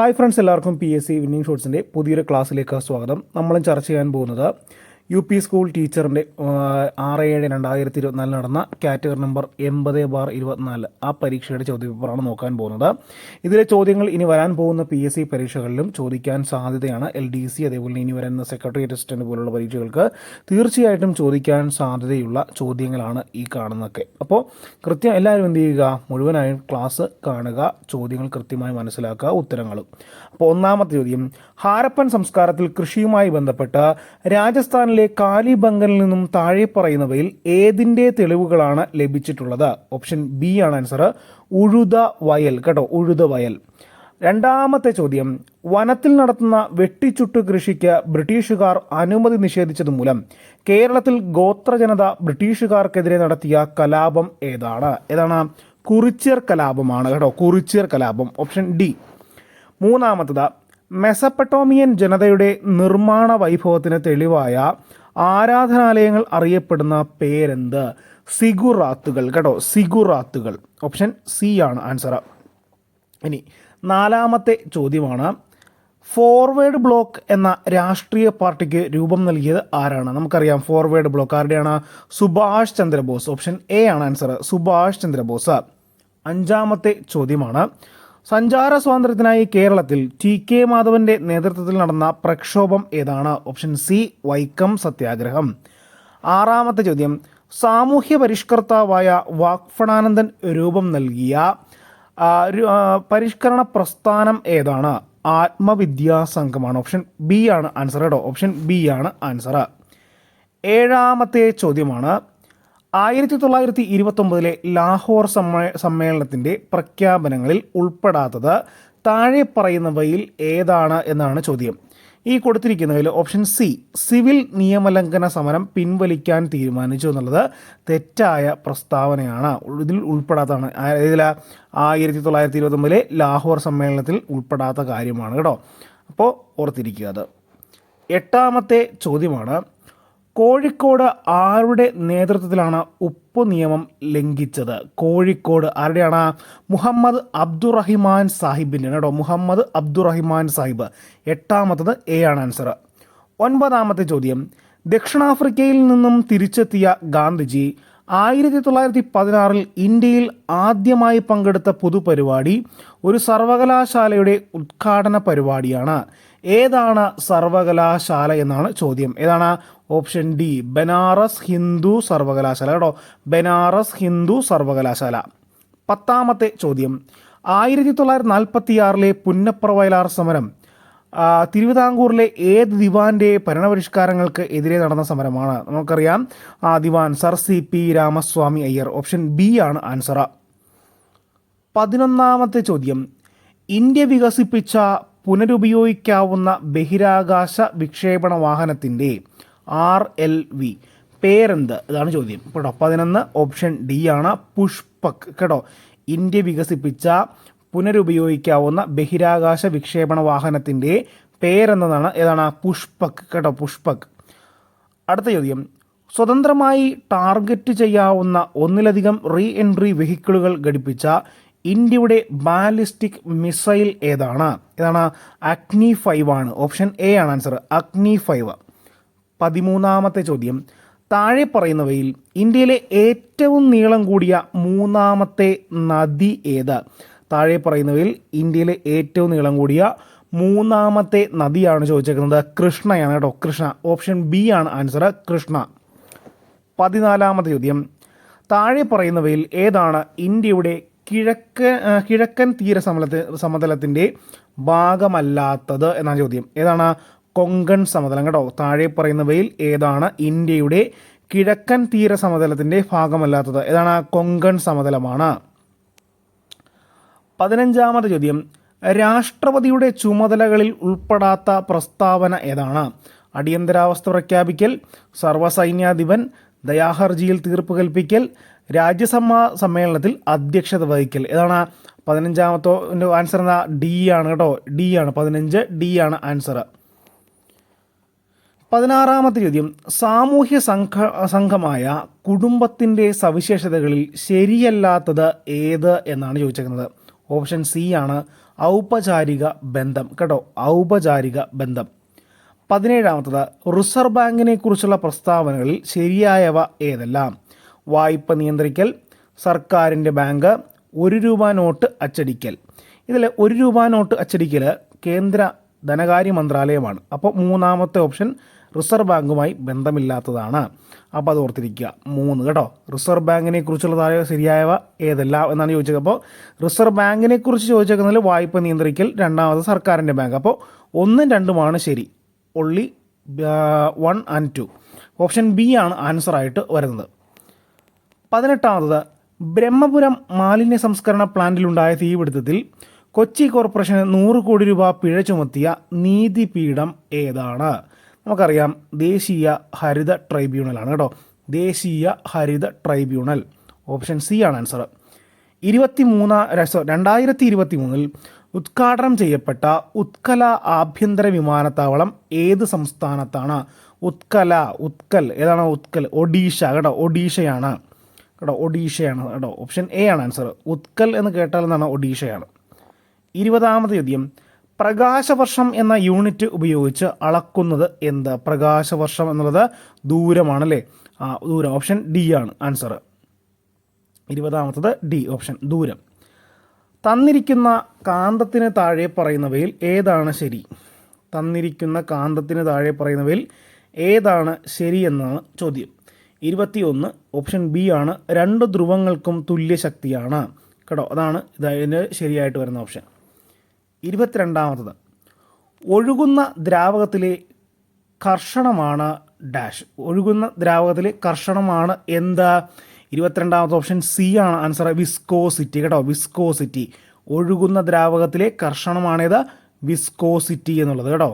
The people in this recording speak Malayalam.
ഹായ് ഫ്രണ്ട്സ്, എല്ലാവർക്കും PSC വിന്നിംഗ് ഷോട്ട്സിൻ്റെ പുതിയൊരു ക്ലാസ്സിലേക്ക് സ്വാഗതം. നമ്മളും ചർച്ച ചെയ്യാൻ പോകുന്നത് UP സ്കൂൾ ടീച്ചറിൻ്റെ 6/7/2024 നടന്ന കാറ്റഗറി നമ്പർ 80/24 ആ പരീക്ഷയുടെ ചോദ്യപേപ്പറാണ് നോക്കാൻ പോകുന്നത്. ഇതിലെ ചോദ്യങ്ങൾ ഇനി വരാൻ പോകുന്ന PSC പരീക്ഷകളിലും ചോദിക്കാൻ സാധ്യതയാണ്. LDC അതേപോലെ ഇനി വരുന്ന സെക്രട്ടേറിയറ്റ് അസിസ്റ്റൻ്റ് പോലുള്ള പരീക്ഷകൾക്ക് തീർച്ചയായിട്ടും ചോദിക്കാൻ സാധ്യതയുള്ള ചോദ്യങ്ങളാണ് ഈ കാണുന്നതൊക്കെ. അപ്പോൾ കൃത്യം എല്ലാവരും എന്ത് ചെയ്യുക, മുഴുവനായും ക്ലാസ് കാണുക, ചോദ്യങ്ങൾ കൃത്യമായി മനസ്സിലാക്കുക, ഉത്തരങ്ങളും. അപ്പോൾ ഒന്നാമത്തെ ചോദ്യം, ഹാരപ്പൻ സംസ്കാരത്തിൽ കൃഷിയുമായി ബന്ധപ്പെട്ട് രാജസ്ഥാനിലെ കാലിബംഗനിൽ നിന്നും താഴെ പറയുന്നവയിൽ ഏതിൻ്റെ തെളിവുകളാണ് ലഭിച്ചിട്ടുള്ളത്? ഓപ്ഷൻ ബി ആണ് ആൻസർ, ഉഴുത വയൽ. കേട്ടോ, ഉഴുത വയൽ. രണ്ടാമത്തെ ചോദ്യം, വനത്തിൽ നടത്തുന്ന വെട്ടിച്ചുട്ടു കൃഷിക്ക് ബ്രിട്ടീഷുകാർ അനുമതി നിഷേധിച്ചത് മൂലം കേരളത്തിൽ ഗോത്രജനത ബ്രിട്ടീഷുകാർക്കെതിരെ നടത്തിയ കലാപം ഏതാണ്? കുറിച്യർ കലാപമാണ്. കേട്ടോ, കുറിച്യർ കലാപം. Option D. മൂന്നാമത്തത്, മെസപ്പട്ടോമിയൻ ജനതയുടെ നിർമ്മാണ വൈഭവത്തിന് തെളിവായ ആരാധനാലയങ്ങൾ അറിയപ്പെടുന്ന പേരെന്ത്? സിഗുറാത്തുകൾ. കേട്ടോ, സിഗുറാത്തുകൾ. ഓപ്ഷൻ സി ആണ് ആൻസർ. ഇനി നാലാമത്തെ ചോദ്യമാണ്, ഫോർവേഡ് ബ്ലോക്ക് എന്ന രാഷ്ട്രീയ പാർട്ടിക്ക് രൂപം നൽകിയത് ആരാണ്? നമുക്കറിയാം ഫോർവേഡ് ബ്ലോക്ക് ആരുടെയാണ്? സുഭാഷ് ചന്ദ്രബോസ്. ഓപ്ഷൻ എ ആണ് ആൻസർ, സുഭാഷ് ചന്ദ്രബോസ്. അഞ്ചാമത്തെ ചോദ്യമാണ്, സഞ്ചാര സ്വാതന്ത്ര്യത്തിനായി കേരളത്തിൽ TK മാധവന്റെ നേതൃത്വത്തിൽ നടന്ന പ്രക്ഷോഭം ഏതാണ്? ഓപ്ഷൻ സി, വൈക്കം സത്യാഗ്രഹം. ആറാമത്തെ ചോദ്യം, സാമൂഹ്യ പരിഷ്കർത്താവായ വാഗ്ഭടാനന്ദൻ രൂപം നൽകിയ പരിഷ്കരണ പ്രസ്ഥാനം ഏതാണ്? ആത്മവിദ്യാസംഘമാണ്. ഓപ്ഷൻ ബി ആണ് ആൻസർ. കേട്ടോ, ഓപ്ഷൻ ബി ആണ് ആൻസർ. ഏഴാമത്തെ ചോദ്യമാണ്, 1929 ലാഹോർ സമ്മേളനത്തിൻ്റെ പ്രഖ്യാപനങ്ങളിൽ ഉൾപ്പെടാത്തത് താഴെ പറയുന്നവയിൽ ഏതാണ് എന്നാണ് ചോദ്യം. ഈ കൊടുത്തിരിക്കുന്നതിൽ ഓപ്ഷൻ സി, സിവിൽ നിയമലംഘന സമരം പിൻവലിക്കാൻ തീരുമാനിച്ചു എന്നുള്ളത് തെറ്റായ പ്രസ്താവനയാണ്. ഇതിൽ ഉൾപ്പെടാത്തതാണ്. ഇതിൽ 1929 ലാഹോർ സമ്മേളനത്തിൽ ഉൾപ്പെടാത്ത കാര്യമാണ്. കേട്ടോ, അപ്പോൾ ഓർത്തിരിക്കുക അത്. എട്ടാമത്തെ ചോദ്യമാണ്, കോഴിക്കോട് ആരുടെ നേതൃത്വത്തിലാണ് ഉപ്പ് നിയമം ലംഘിച്ചത്? കോഴിക്കോട് ആരുടെയാണ്? മുഹമ്മദ് അബ്ദുറഹിമാൻ സാഹിബിൻ്റെ. കേട്ടോ, മുഹമ്മദ് അബ്ദുറഹിമാൻ സാഹിബ്. എട്ടാമത്തത് എ ആണ് ആൻസർ. ഒൻപതാമത്തെ ചോദ്യം, ദക്ഷിണാഫ്രിക്കയിൽ നിന്നും തിരിച്ചെത്തിയ ഗാന്ധിജി 1916 ഇന്ത്യയിൽ ആദ്യമായി പങ്കെടുത്ത പൊതുപരിപാടി ഒരു സർവകലാശാലയുടെ ഉദ്ഘാടന പരിപാടിയാണ്. ഏതാണ് സർവകലാശാല എന്നാണ് ചോദ്യം. ഏതാണ്? ഓപ്ഷൻ ഡി, ബനാറസ് ഹിന്ദു സർവകലാശാല. കേട്ടോ, ബനാറസ് ഹിന്ദു സർവകലാശാല. പത്താമത്തെ ചോദ്യം, 1946 പുന്നപ്ര വയലാർ സമരം തിരുവിതാംകൂറിലെ ഏത് ദിവാന്റെ ഭരണപരിഷ്കാരങ്ങൾക്ക് എതിരെ നടന്ന സമരമാണ്? നമുക്കറിയാം Diwan sir CP Ramaswamy Iyer. Option B ആണ് ആൻസർ. 11ാമത്തെ ചോദ്യം, ഇന്ത്യ വികസിപ്പിച്ച പുനരുപയോഗിക്കാവുന്ന ബഹിരാകാശ വിക്ഷേപണ വാഹനത്തിൻ്റെ RLV പേരെന്ത്? ഇതാണ് ചോദ്യം. കേട്ടോ, 11 ഓപ്ഷൻ ഡി ആണ്, പുഷ്പക്. കേട്ടോ, ഇന്ത്യ വികസിപ്പിച്ച പുനരുപയോഗിക്കാവുന്ന ബഹിരാകാശ വിക്ഷേപണ വാഹനത്തിൻ്റെ പേരെന്നതാണ്. ഏതാണ്? പുഷ്പക്. കേട്ടോ, പുഷ്പക്. അടുത്ത ചോദ്യം, സ്വതന്ത്രമായി ടാർഗറ്റ് ചെയ്യാവുന്ന ഒന്നിലധികം റീ എൻട്രി വെഹിക്കിളുകൾ ഘടിപ്പിച്ച ഇന്ത്യയുടെ ബാലിസ്റ്റിക് മിസൈൽ ഏതാണ്? അഗ്നി 5 ആണ്. ഓപ്ഷൻ എ ആണ് ആൻസർ, അഗ്നി 5. 13ാമത്തെ ചോദ്യം, താഴെ പറയുന്നവയിൽ ഇന്ത്യയിലെ ഏറ്റവും നീളം കൂടിയ മൂന്നാമത്തെ നദി ഏത്? താഴെ പറയുന്നവയിൽ ഇന്ത്യയിലെ ഏറ്റവും നീളം കൂടിയ മൂന്നാമത്തെ നദിയാണ് ചോദിച്ചേക്കുന്നത്. കൃഷ്ണയാണ്. കേട്ടോ, കൃഷ്ണ. ഓപ്ഷൻ ബി ആണ് ആൻസർ, കൃഷ്ണ. 14ാമത്തെ ചോദ്യം, താഴെ പറയുന്നവയിൽ ഏതാണ് ഇന്ത്യയുടെ കിഴക്കൻ സമതലത്തിൻ്റെ ഭാഗമല്ലാത്തത് എന്നാണ് ചോദ്യം. ഏതാണ്? കൊങ്കൺ സമതലം. കേട്ടോ, താഴെ പറയുന്നവയിൽ ഏതാണ് ഇന്ത്യയുടെ കിഴക്കൻ സമതലത്തിൻ്റെ ഭാഗമല്ലാത്തത്? ഏതാണ്? കൊങ്കൺ സമതലമാണ്. 15ാമത്തെ ചോദ്യം, രാഷ്ട്രപതിയുടെ ചുമതലകളിൽ ഉൾപ്പെടാത്ത പ്രസ്താവന ഏതാണ്? അടിയന്തരാവസ്ഥ പ്രഖ്യാപിക്കൽ, സർവ്വസൈന്യാധിപൻ, ദയാഹർജിയിൽ തീർപ്പ് കൽപ്പിക്കൽ, രാജ്യസഭാ സമ്മേളനത്തിൽ അധ്യക്ഷത വഹിക്കൽ. ഏതാണ്? 15ാമത്തെ ആൻസർ എന്താ? ഡി ആണ്. കേട്ടോ, ഡി ആണ്. 15 ഡി ആണ് ആൻസർ. 16ാമത്തെ ചോദ്യം, സാമൂഹ്യ സംഘമായ കുടുംബത്തിൻ്റെ സവിശേഷതകളിൽ ശരിയല്ലാത്തത് ഏത് എന്നാണ് ചോദിച്ചിരിക്കുന്നത്. ഓപ്ഷൻ സി ആണ്, ഔപചാരിക ബന്ധം കേട്ടോ, ഔപചാരിക ബന്ധം. 17 റിസർവ് ബാങ്കിനെ കുറിച്ചുള്ള പ്രസ്താവനകളിൽ ശരിയായവ ഏതെല്ലാം? വായ്പ നിയന്ത്രിക്കൽ, സർക്കാരിൻ്റെ ബാങ്ക്, 1 രൂപ നോട്ട് അച്ചടിക്കൽ. ഇതിൽ 1 രൂപ നോട്ട് അച്ചടിക്കൽ കേന്ദ്ര ധനകാര്യ മന്ത്രാലയമാണ്. അപ്പോൾ 3ാമത്തെ ഓപ്ഷൻ റിസർവ് ബാങ്കുമായി ബന്ധമില്ലാത്തതാണ്. അപ്പോൾ അത് ഓർത്തിരിക്കുക. 3 കേട്ടോ. റിസർവ് ബാങ്കിനെ കുറിച്ചുള്ള ശരിയായവ ഏതെല്ലാം എന്നാണ് ചോദിച്ചത്. അപ്പോൾ റിസർവ് ബാങ്കിനെ കുറിച്ച് ചോദിച്ചേക്കുന്നതിൽ വായ്പ നിയന്ത്രിക്കൽ, 2ാമത് സർക്കാരിൻ്റെ ബാങ്ക്. അപ്പോൾ 1ഉം 2ഉമാണ് ശരി. Only 1 and 2. ഓപ്ഷൻ ബി ആണ് ആൻസറായിട്ട് വരുന്നത്. 18 ബ്രഹ്മപുരം മാലിന്യ സംസ്കരണ പ്ലാന്റിലുണ്ടായ തീപിടുത്തത്തിൽ കൊച്ചി കോർപ്പറേഷന് 100 കോടി രൂപ പിഴ ചുമത്തിയ നീതിപീഠം ഏതാണ്? നമുക്കറിയാം, ദേശീയ ഹരിത ട്രൈബ്യൂണലാണ് കേട്ടോ. ദേശീയ ഹരിത ട്രൈബ്യൂണൽ. ഓപ്ഷൻ സി ആണ് ആൻസർ. 2023 ഉദ്ഘാടനം ചെയ്യപ്പെട്ട ഉത്കല ആഭ്യന്തര വിമാനത്താവളം ഏത് സംസ്ഥാനത്താണ്? ഉത്കൽ ഏതാണ്? ഉത്കൽ ഒഡീഷ കേട്ടോ, ഒഡീഷയാണ് കേട്ടോ, ഒഡീഷയാണ് കേട്ടോ. ഓപ്ഷൻ എ ആണ് ആൻസർ. ഉത്കൽ എന്ന് കേട്ടാൽ എന്താണ്? ഒഡീഷയാണ്. 20ാമത്തെ ചോദ്യം, പ്രകാശവർഷം എന്ന യൂണിറ്റ് ഉപയോഗിച്ച് അളക്കുന്നത് എന്ത്? പ്രകാശവർഷം എന്നുള്ളത് ദൂരമാണല്ലേ, ദൂരം. ഓപ്ഷൻ ഡി ആണ് ആൻസർ. 20ാമത്തത് ഡി ഓപ്ഷൻ, ദൂരം. തന്നിരിക്കുന്ന കാന്തത്തിന് താഴെ പറയുന്നവയിൽ ഏതാണ് ശരി? തന്നിരിക്കുന്ന കാന്തത്തിന് താഴെ പറയുന്നവയിൽ ഏതാണ് ശരിയെന്നാണ് ചോദ്യം. 21 ഓപ്ഷൻ ബി ആണ്, 2 ധ്രുവങ്ങൾക്കും തുല്യ ശക്തിയാണ് കേട്ടോ. അതാണ് ഇതിന് ശരിയായിട്ട് വരുന്ന ഓപ്ഷൻ. 22ാമത്തത്, ഒഴുകുന്ന ദ്രാവകത്തിലെ കർഷണമാണ് ഡാഷ്. ഒഴുകുന്ന ദ്രാവകത്തിലെ കർഷണമാണ് എന്താ? 22ാമത്തെ ഓപ്ഷൻ സി ആണ് ആൻസർ. വിസ്കോസിറ്റി കേട്ടോ, വിസ്കോസിറ്റി. ഒഴുകുന്ന ദ്രാവകത്തിലെ കർഷണമാണേത്? വിസ്കോസിറ്റി എന്നുള്ളത് കേട്ടോ.